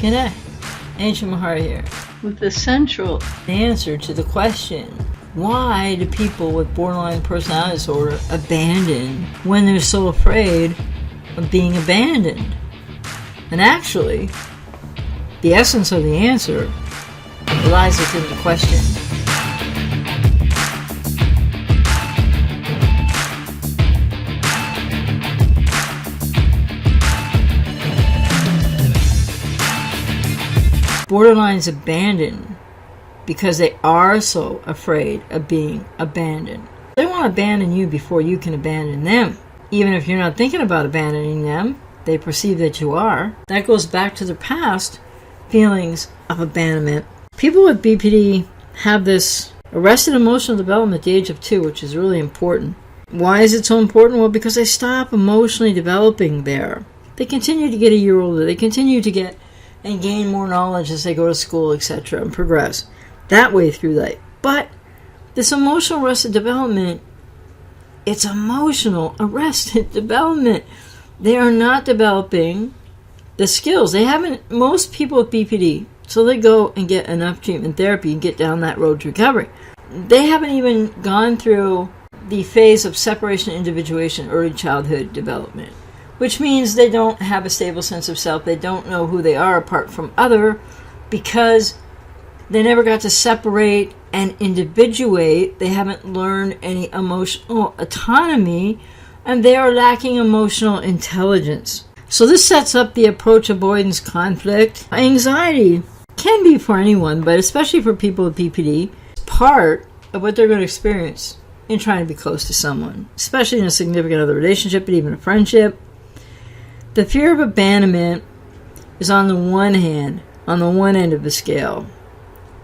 G'day, Ancient Mahara here, with the central answer to the question, why do people with borderline personality disorder abandon when they're so afraid of being abandoned? And actually, the essence of the answer lies within the question. Borderlines abandon because they are so afraid of being abandoned. They want to abandon you before you can abandon them. Even if you're not thinking about abandoning them, they perceive that you are. That goes back to their past feelings of abandonment. People with BPD have this arrested emotional development at the age of 2, which is really important. Why is it so important? Well, because they stop emotionally developing there. They continue to get a year older. They continue to get and gain more knowledge as they go to school, etc., and progress that way through life. But this emotional arrested development, it's emotional arrested development. They are not developing the skills. They haven't, most people with BPD, so they go and get enough treatment therapy and get down that road to recovery. They haven't even gone through the phase of separation and individuation, early childhood development, which means they don't have a stable sense of self. They don't know who they are apart from other because they never got to separate and individuate. They haven't learned any emotional autonomy, and they are lacking emotional intelligence. So this sets up the approach avoidance conflict. Anxiety can be for anyone, but especially for people with BPD, part of what they're going to experience in trying to be close to someone, especially in a significant other relationship, but even a friendship. The fear of abandonment is on the one hand, on the one end of the scale,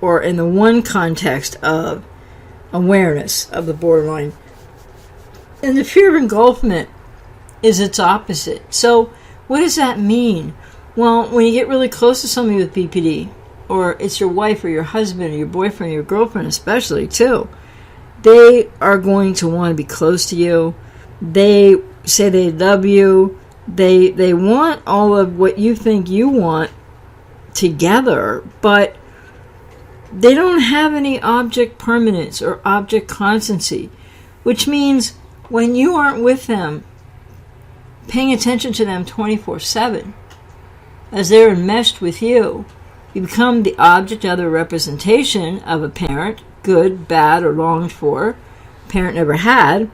or in the one context of awareness of the borderline. And the fear of engulfment is its opposite. So what does that mean? Well, when you get really close to somebody with BPD, or it's your wife or your husband or your boyfriend or your girlfriend especially too, they are going to want to be close to you. They say they love you. They want all of what you think you want together, but they don't have any object permanence or object constancy, which means when you aren't with them, paying attention to them 24/7, as they're enmeshed with you, you become the object of the representation of a parent, good, bad, or longed for, parent never had.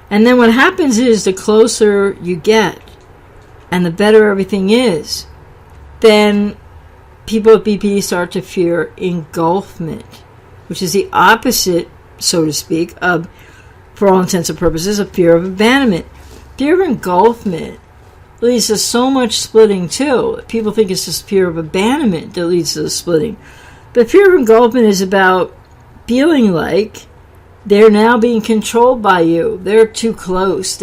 And then what happens is the closer you get, and the better everything is, then people with BPD start to fear engulfment, which is the opposite, so to speak, of, for all intents and purposes, a fear of abandonment. Fear of engulfment leads to so much splitting too. People think it's just fear of abandonment that leads to the splitting. But fear of engulfment is about feeling like they're now being controlled by you. They're too close.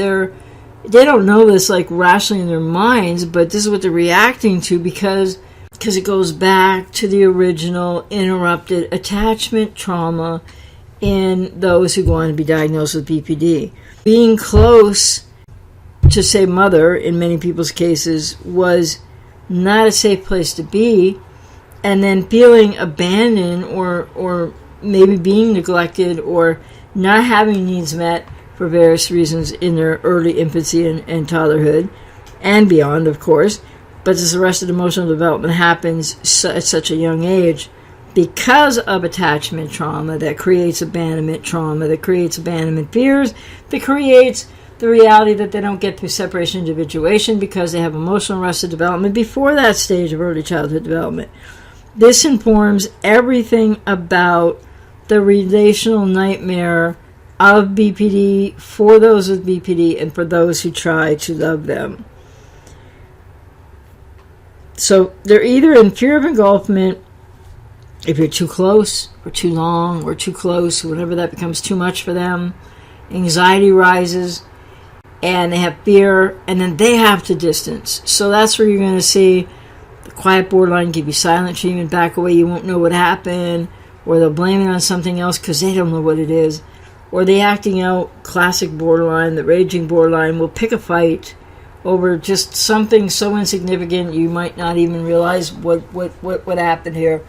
They don't know this like rationally in their minds, but this is what they're reacting to because it goes back to the original interrupted attachment trauma in those who go on to be diagnosed with BPD. Being close to, say, mother, in many people's cases, was not a safe place to be, and then feeling abandoned or maybe being neglected or not having needs met for various reasons in their early infancy and toddlerhood and beyond, of course. But this arrested emotional development happens at such a young age because of attachment trauma that creates abandonment trauma, that creates abandonment fears, that creates the reality that they don't get through separation and individuation because they have emotional arrested development before that stage of early childhood development. This informs everything about the relational nightmare of BPD for those with BPD and for those who try to love them. So they're either in fear of engulfment if you're too close or too long or too close, whenever that becomes too much for them. Anxiety rises and they have fear, and then they have to distance. So that's where you're going to see the quiet borderline give you silent treatment, back away, you won't know what happened, or they'll blame it on something else because they don't know what it is. Or the acting out classic borderline, the raging borderline, will pick a fight over just something so insignificant you might not even realize what happened here,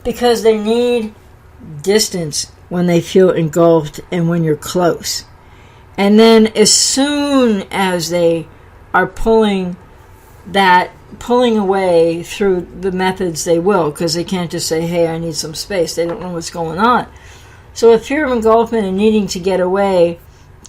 because they need distance when they feel engulfed and when you're close. And then as soon as they are pulling away through the methods, they will, because they can't just say, hey, I need some space. They don't know what's going on. So with fear of engulfment and needing to get away,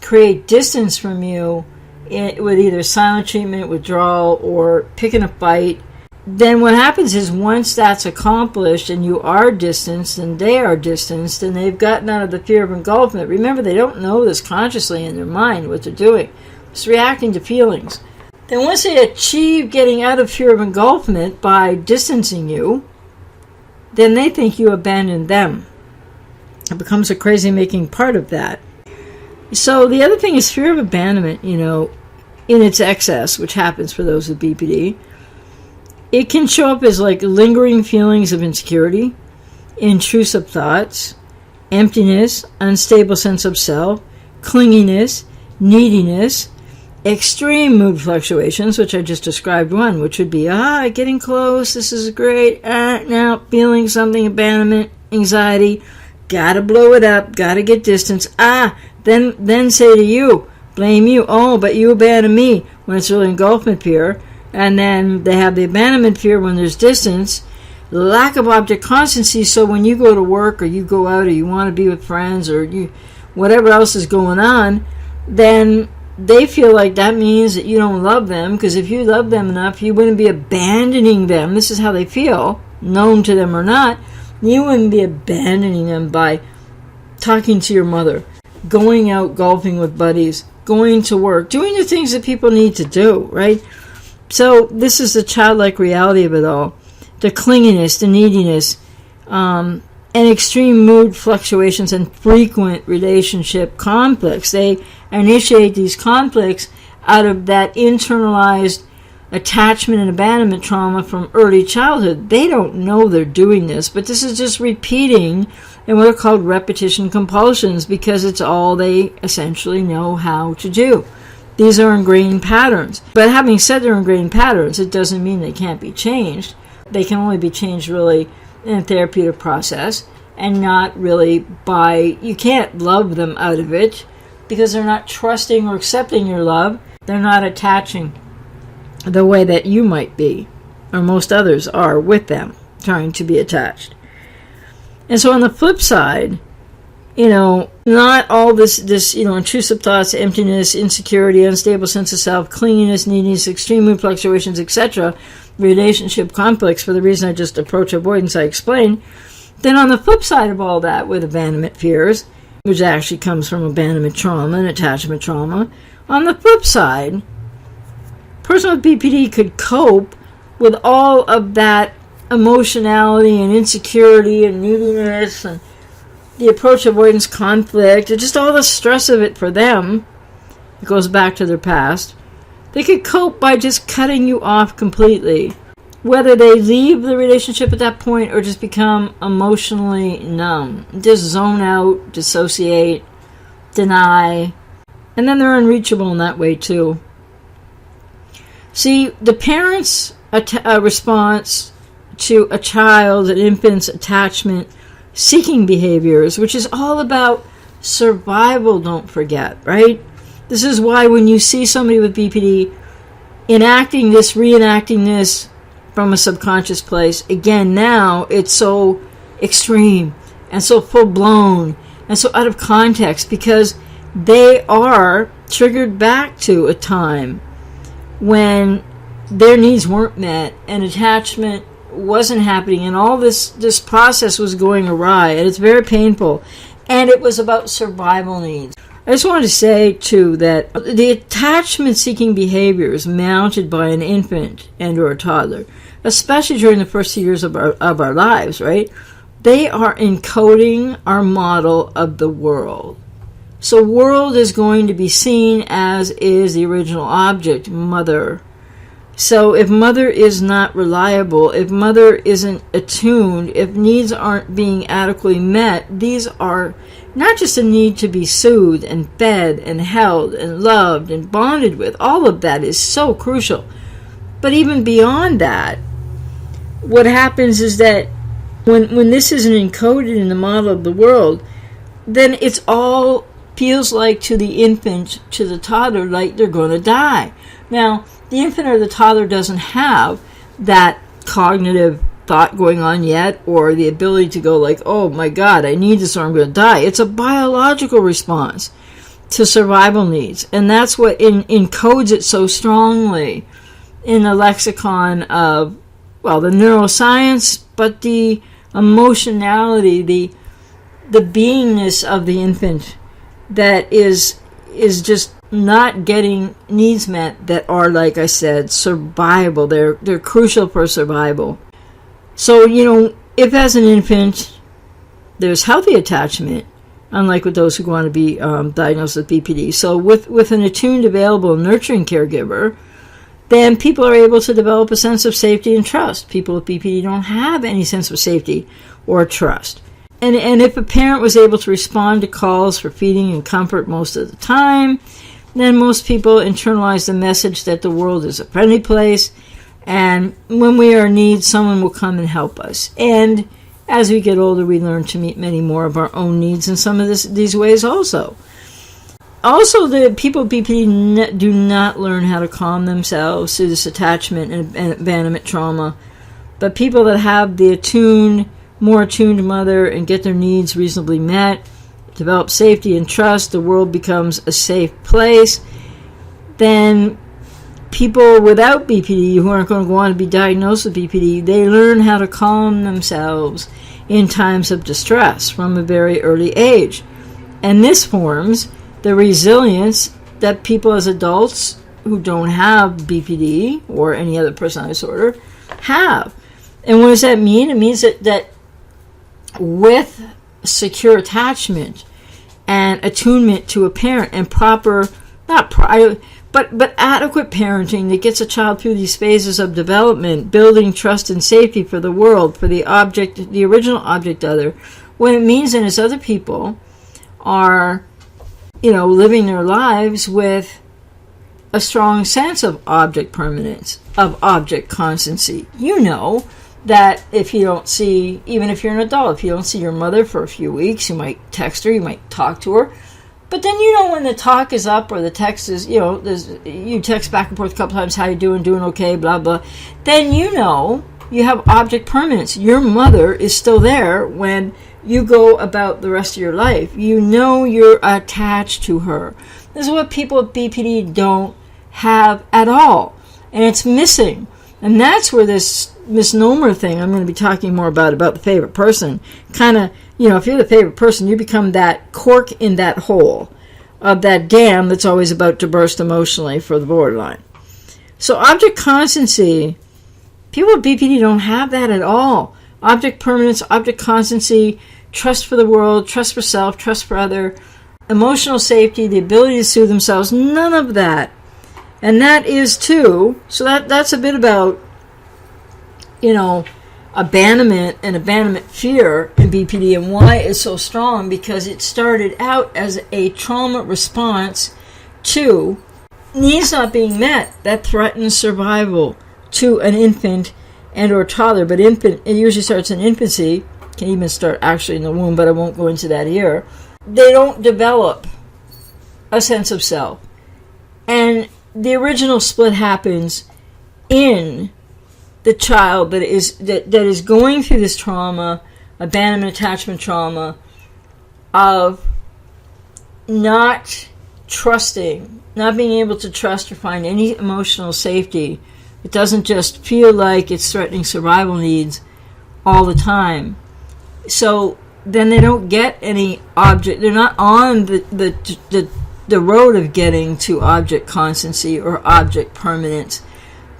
create distance from you with either silent treatment, withdrawal, or picking a fight, then what happens is once that's accomplished and you are distanced and they are distanced and they've gotten out of the fear of engulfment, remember they don't know this consciously in their mind what they're doing. It's reacting to feelings. Then once they achieve getting out of fear of engulfment by distancing you, then they think you abandoned them. It becomes a crazy-making part of that. So the other thing is fear of abandonment, in its excess, which happens for those with BPD. It can show up as like lingering feelings of insecurity, intrusive thoughts, emptiness, unstable sense of self, clinginess, neediness, extreme mood fluctuations, which I just described one, which would be, getting close, this is great, now feeling something, abandonment, anxiety, gotta blow it up, gotta get distance, then say to you, blame you, but you abandoned me, when it's really engulfment fear. And then they have the abandonment fear when there's distance, lack of object constancy, so when you go to work or you go out or you want to be with friends or whatever else is going on, then they feel like that means that you don't love them, because if you love them enough, you wouldn't be abandoning them. This is how they feel, known to them or not. You wouldn't be abandoning them by talking to your mother, going out golfing with buddies, going to work, doing the things that people need to do, right? So this is the childlike reality of it all. The clinginess, the neediness, and extreme mood fluctuations and frequent relationship conflicts. They initiate these conflicts out of that internalized attachment and abandonment trauma from early childhood. They don't know they're doing this, but this is just repeating in what are called repetition compulsions, because it's all they essentially know how to do. These are ingrained patterns. But having said they're ingrained patterns, it doesn't mean they can't be changed. They can only be changed really in a therapeutic process, and not really you can't love them out of it, because they're not trusting or accepting your love. They're not attaching the way that you might be, or most others are with them, trying to be attached. And so on the flip side, not all this, intrusive thoughts, emptiness, insecurity, unstable sense of self, clinginess, neediness, extreme mood fluctuations, etc., relationship conflicts, for the reason I just approach avoidance I explained. Then on the flip side of all that, with abandonment fears, which actually comes from abandonment trauma and attachment trauma, on the flip side, a person with BPD could cope with all of that emotionality and insecurity and neediness and the approach avoidance conflict, and just all the stress of it for them. It goes back to their past. They could cope by just cutting you off completely, whether they leave the relationship at that point or just become emotionally numb, just zone out, dissociate, deny, and then they're unreachable in that way too. See, the parents' response to a child, an infant's attachment seeking behaviors, which is all about survival, don't forget, right? This is why when you see somebody with BPD reenacting this from a subconscious place, again, now it's so extreme and so full-blown and so out of context, because they are triggered back to a time when their needs weren't met and attachment wasn't happening, and all this process was going awry, and it's very painful, and it was about survival needs. I just wanted to say too that the attachment seeking behaviors mounted by an infant and or a toddler, especially during the first 2 years of our lives, right, they are encoding our model of the world. So world is going to be seen as is the original object, mother. So if mother is not reliable, if mother isn't attuned, if needs aren't being adequately met, these are not just a need to be soothed and fed and held and loved and bonded with. All of that is so crucial. But even beyond that, what happens is that when this isn't encoded in the model of the world, then it's all feels like to the infant, to the toddler, like they're going to die. Now, the infant or the toddler doesn't have that cognitive thought going on yet, or the ability to go like, oh my God, I need this or I'm going to die. It's a biological response to survival needs. And that's what encodes it so strongly in the lexicon of, well, the neuroscience, but the emotionality, the beingness of the infant that is just not getting needs met that are, like I said, survival. They're crucial for survival. So, if as an infant there's healthy attachment, unlike with those who want to be diagnosed with BPD. So with an attuned, available, nurturing caregiver, then people are able to develop a sense of safety and trust. People with BPD don't have any sense of safety or trust. And if a parent was able to respond to calls for feeding and comfort most of the time, then most people internalize the message that the world is a friendly place, and when we are in need, someone will come and help us. And as we get older, we learn to meet many more of our own needs in some of these ways also. Also, the people with BPD do not learn how to calm themselves through this attachment and abandonment trauma. But people that have the more attuned mother and get their needs reasonably met, develop safety and trust, the world becomes a safe place. Then people without BPD who aren't going to go on to be diagnosed with BPD, they learn how to calm themselves in times of distress from a very early age. And this forms the resilience that people as adults who don't have BPD or any other personality disorder have. And what does that mean? It means that with secure attachment and attunement to a parent and but adequate parenting that gets a child through these phases of development, building trust and safety for the world, for the original object other, what it means then is other people are, living their lives with a strong sense of object permanence, of object constancy. That if you don't see, even if you're an adult, if you don't see your mother for a few weeks, you might text her, you might talk to her. But then when the talk is up or the text is, you text back and forth a couple times, how you doing okay, blah, blah. Then you have object permanence. Your mother is still there when you go about the rest of your life. You're attached to her. This is what people with BPD don't have at all. And it's missing. And that's where this misnomer thing I'm going to be talking more about the favorite person, kind of, if you're the favorite person, you become that cork in that hole of that dam that's always about to burst emotionally for the borderline. So object constancy, people with BPD don't have that at all. Object permanence, object constancy, trust for the world, trust for self, trust for other, emotional safety, the ability to soothe themselves, none of that. And that is too, so that's a bit about, abandonment and abandonment fear in BPD and why it's so strong, because it started out as a trauma response to needs not being met that threatens survival to an infant and or toddler. But infant, it usually starts in infancy, can even start actually in the womb, but I won't go into that here. They don't develop a sense of self. And the original split happens in the child that is going through this trauma, abandonment attachment trauma, of not trusting, not being able to trust or find any emotional safety. It doesn't just feel like it's threatening survival needs all the time. So then they don't get any object. They're not on the road of getting to object constancy or object permanence,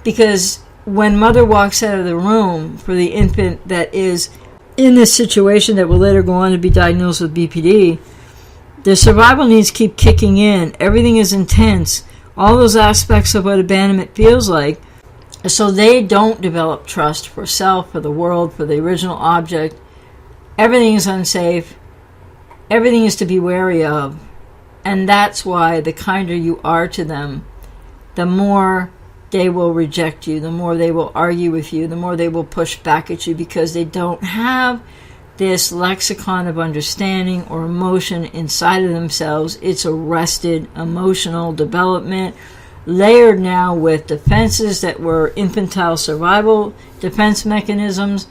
because when mother walks out of the room for the infant that is in this situation that will later go on to be diagnosed with BPD, the survival needs keep kicking in. Everything is intense. All those aspects of what abandonment feels like So they don't develop trust for self, for the world, for the original object. Everything is unsafe. Everything is to be wary of. And that's why the kinder you are to them, the more they will reject you, the more they will argue with you, the more they will push back at you, because they don't have this lexicon of understanding or emotion inside of themselves. It's arrested emotional development, layered now with defenses that were infantile survival defense mechanisms.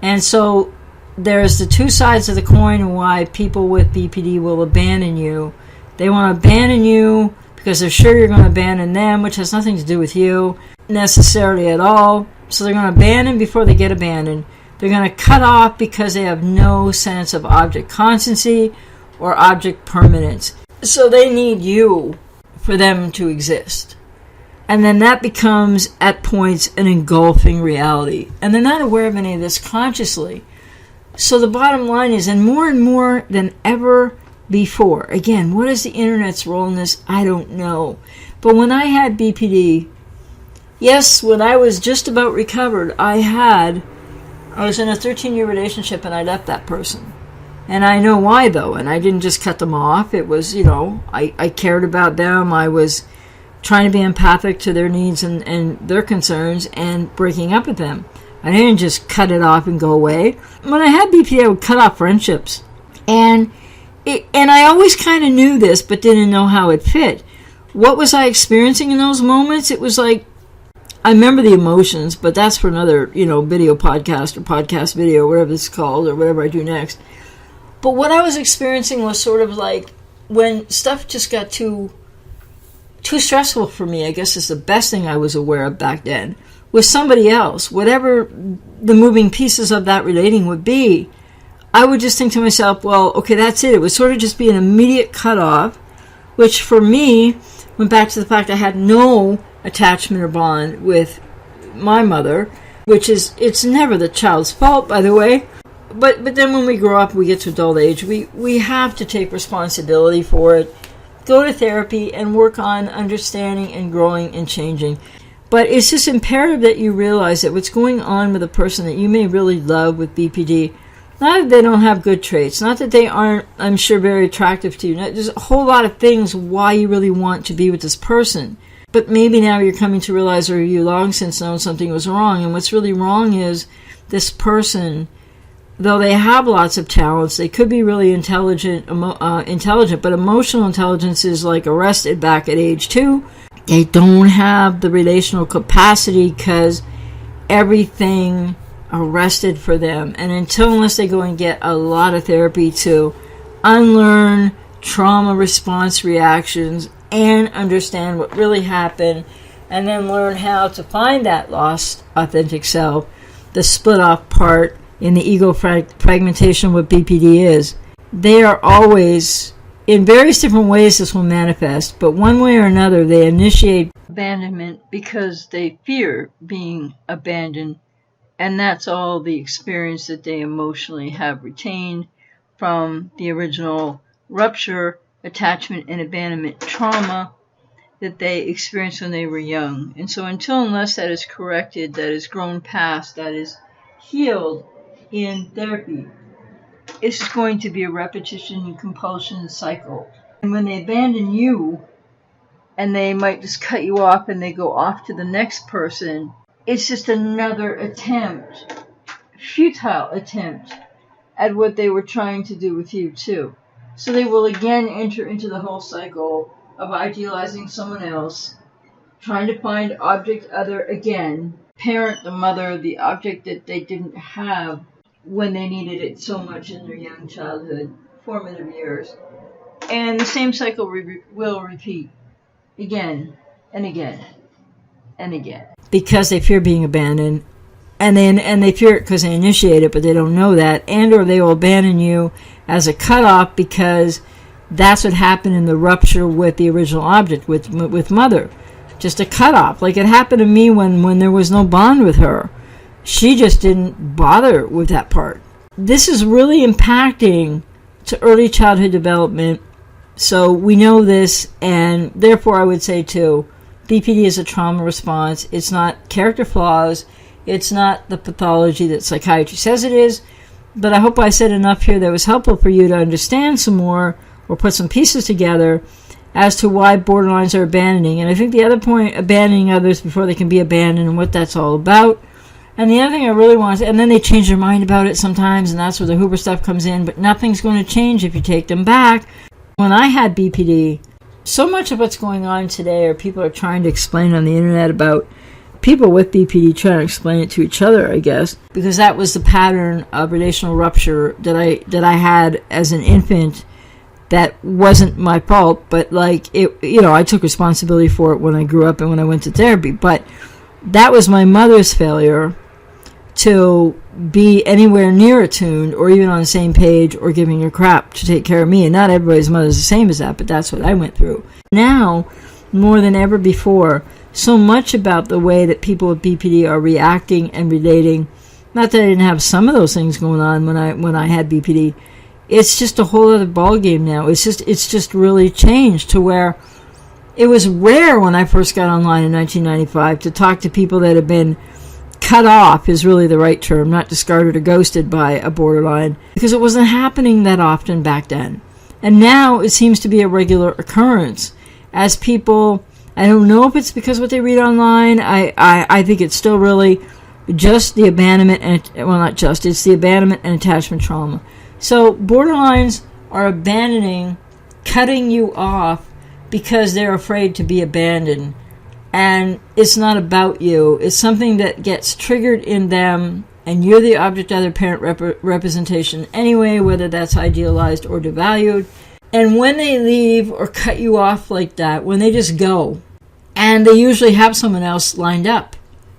And so there's the two sides of the coin and why people with BPD will abandon you. They want to abandon you because they're sure you're going to abandon them, which has nothing to do with you necessarily at all. So they're going to abandon before they get abandoned. They're going to cut off because they have no sense of object constancy or object permanence. So they need you for them to exist. And then that becomes, at points, an engulfing reality. And they're not aware of any of this consciously. So the bottom line is, and more than ever before, again, what is the internet's role in this? I don't know. But when I had BPD, yes, when I was just about recovered, I was in a 13-year relationship and I left that person. And I know why, though, and I didn't just cut them off. It was, I cared about them. I was trying to be empathic to their needs and their concerns and breaking up with them. I didn't just cut it off and go away. When I had BPD, I would cut off friendships. And I always kind of knew this, but didn't know how it fit. What was I experiencing in those moments? It was like, I remember the emotions, but that's for another, video podcast or podcast video, whatever it's called, or whatever I do next. But what I was experiencing was sort of like when stuff just got too stressful for me, I guess is the best thing I was aware of back then, with somebody else, whatever the moving pieces of that relating would be, I would just think to myself, well, okay, that's it. It would sort of just be an immediate cutoff, which for me went back to the fact I had no attachment or bond with my mother, which is, it's never the child's fault, by the way. But then when we grow up, we get to adult age, we have to take responsibility for it, go to therapy, and work on understanding and growing and changing. But it's just imperative that you realize that what's going on with a person that you may really love with BPD, not that they don't have good traits, not that they aren't, I'm sure, very attractive to you. There's a whole lot of things why you really want to be with this person. But maybe now you're coming to realize, or you long since known something was wrong. And what's really wrong is this person, though they have lots of talents, they could be really intelligent, but emotional intelligence is like arrested back at age 2. They don't have the relational capacity because everything arrested for them. And unless they go and get a lot of therapy to unlearn trauma response reactions and understand what really happened, and then learn how to find that lost authentic self, the split off part in the ego fragmentation, what BPD is, they are always, in various different ways this will manifest, but one way or another they initiate abandonment because they fear being abandoned, and that's all the experience that they emotionally have retained from the original rupture, attachment, and abandonment trauma that they experienced when they were young. And so unless that is corrected, that is grown past, that is healed in therapy, it's just going to be a repetition and compulsion cycle. And when they abandon you, and they might just cut you off and they go off to the next person, it's just another attempt, futile attempt, at what they were trying to do with you too. So they will again enter into the whole cycle of idealizing someone else, trying to find object other again, parent the mother, the object that they didn't have when they needed it so much in their young childhood, formative years. And the same cycle will repeat again and again and again. Because they fear being abandoned, and they fear it because they initiate it, but they don't know that, and or they will abandon you as a cutoff because that's what happened in the rupture with the original object, with mother. Just a cutoff. Like it happened to me when there was no bond with her. She just didn't bother with that part. This is really impacting to early childhood development. So we know this, and therefore I would say too, BPD is a trauma response. It's not character flaws. It's not the pathology that psychiatry says it is. But I hope I said enough here that was helpful for you to understand some more or put some pieces together as to why borderlines are abandoning. And I think the other point, abandoning others before they can be abandoned, and what that's all about. And the other thing I really want to say, and then they change their mind about it sometimes, and that's where the Huber stuff comes in, but nothing's going to change if you take them back. When I had BPD, so much of what's going on today, or people are trying to explain on the internet about people with BPD trying to explain it to each other, I guess, because that was the pattern of relational rupture that I had as an infant. That wasn't my fault, but like it, I took responsibility for it when I grew up and when I went to therapy. But that was my mother's failure to be anywhere near attuned or even on the same page or giving her crap to take care of me. And not everybody's mother's the same as that, but that's what I went through. Now, more than ever before, so much about the way that people with BPD are reacting and relating. Not that I didn't have some of those things going on when I had BPD. It's just a whole other ballgame now. It's just really changed to where it was rare when I first got online in 1995 to talk to people that had been cut off, is really the right term, not discarded or ghosted by a borderline, because it wasn't happening that often back then. And now it seems to be a regular occurrence as people, I don't know if it's because what they read online. I think it's still really just the abandonment, it's the abandonment and attachment trauma. So borderlines are abandoning, cutting you off because they're afraid to be abandoned. And it's not about you. It's something that gets triggered in them, and you're the object of their parent representation anyway, whether that's idealized or devalued. And when they leave or cut you off like that, when they just go, and they usually have someone else lined up.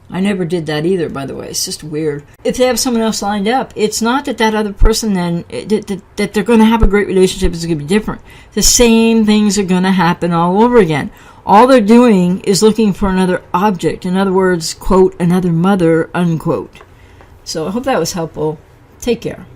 I never did that either, by the way. It's just weird. If they have someone else lined up, it's not that other person then, that they're going to have a great relationship. It's going to be different. The same things are going to happen all over again. All they're doing is looking for another object. In other words, quote, another mother, unquote. So I hope that was helpful. Take care.